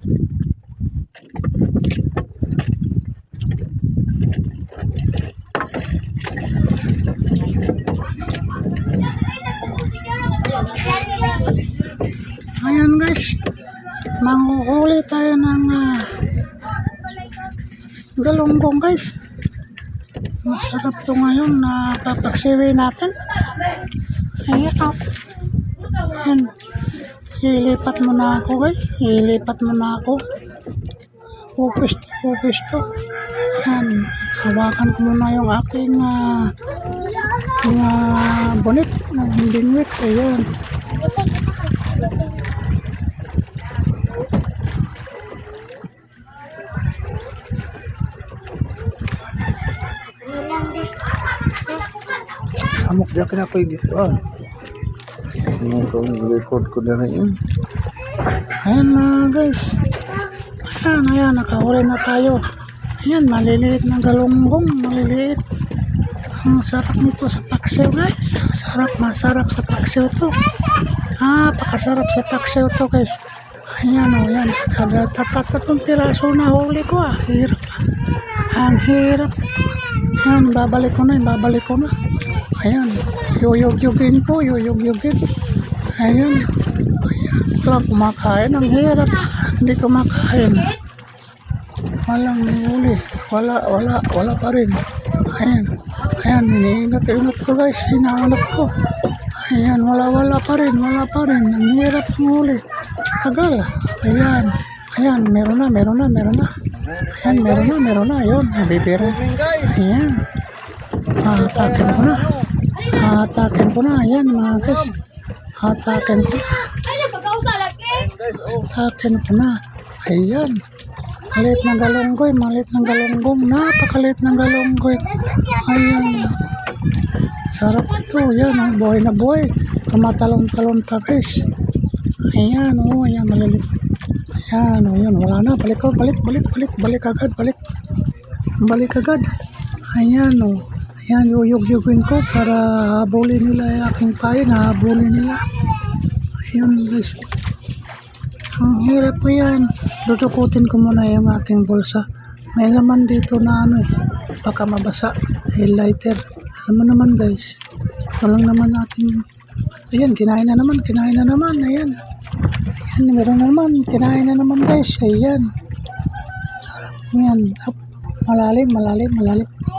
Ayan guys, manguhuli tayo ng galunggong guys. Masarap to ngayon na papagsiwi natin. Ayan o. Ayan. Ilipat mo na ako guys. Ilipat mo na ako. Pupisto. Ayan. Hawakan ko muna yung aking bonit ng bingwit. Ayan. Samok dia kenapa gitu? Record ko na yun. Ayan mga guys. Ayan, nakahuli na tayo. Ayan, maliliit na galunggong, maliliit. Ang sarap nito sa paksiw guys. Masarap sa paksiw to. Napakasarap sa paksiw to guys. Ayan o, yan. Tatatapong piraso na huli ko Hirap Ang hirap nito. Ayan, babalik ko na. Ayan, yuyug-yugin ko. Ayan. Walang kumakain. Ang hirap. Hindi kumakain. Walang huli. Wala pa rin. Ayan, iniingat ko guys. Hinahanap ko. Ayan, wala pa rin. Ang hirap ng huli. Tagal. Ayan, meron na. Ayan, meron na. Ayun, nabibira. Ayan. Atakin ko na. Ayan mga guys. Atakin ko na. Ayan. Maliit na galunggong. Napakaliit ng galunggong. Ayan. Sarap ito. Ayan, buhay na buhay. Tumatalon-talon pa guys. Ayan, ayan, malilit. Ayan, yun, wala na. Balik agad. Ayan, ayan, yuyug-yugin ko para habulin nila yung aking pain. Habulin nila. Ayun, guys. Ang hirap po yan. Dudukutin ko muna yung aking bulsa. May laman dito na baka mabasa. Highlighter. Alam mo naman, guys. Ito lang naman natin. Ayan, kinain na naman. Ayan, meron na naman. Kinain na naman guys. Ayan. Sarap yan. Malalim.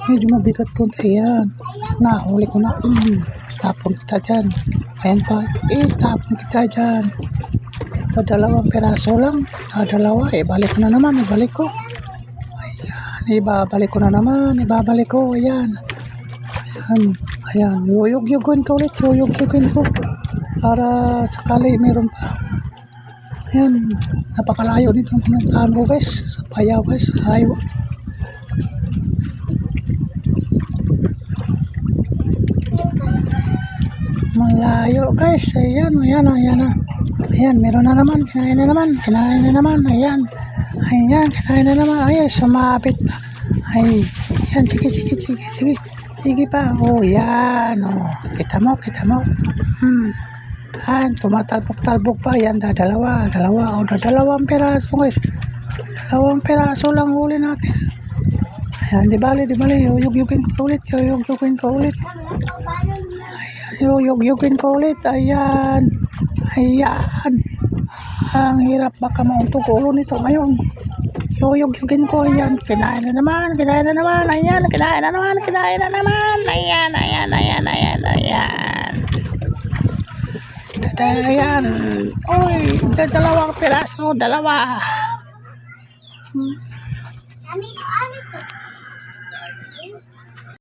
Medyo mabigat konti. Ayan. Nahuli ko na. Tapon kita dyan. Ayan pa. Tapon kita dyan. Ito, 2 piraso lang. Dalawa. Ibalik ko na naman. Ibalik ko. Ayan. Ibabalik ko. Ayan. Yuyug-yugun ko ulit. Para sakali meron pa. Ayan, napakalayo nito ang pinuntahan ko guys. Sa Payao guys, layo. Malayo guys. Ayan. Ayan, meron na naman. Kinain na naman. Ayan, kinain na naman. Ay, sumabit pa. Ay, ayan, sige pa. Yan. Kita mo. Tumatalbog pa. Yan, dalawa. 2 piraso guys. 2 piraso lang huli natin. Ayan, di bali. Yuyug-yugin ko ulit. Ayan. Ang hirap, baka mauntog ulo nito ngayon. Yuyug-yugin ko. Ayan, kinain na naman. Ayan. Ayan. Uy, 2 piraso. 2.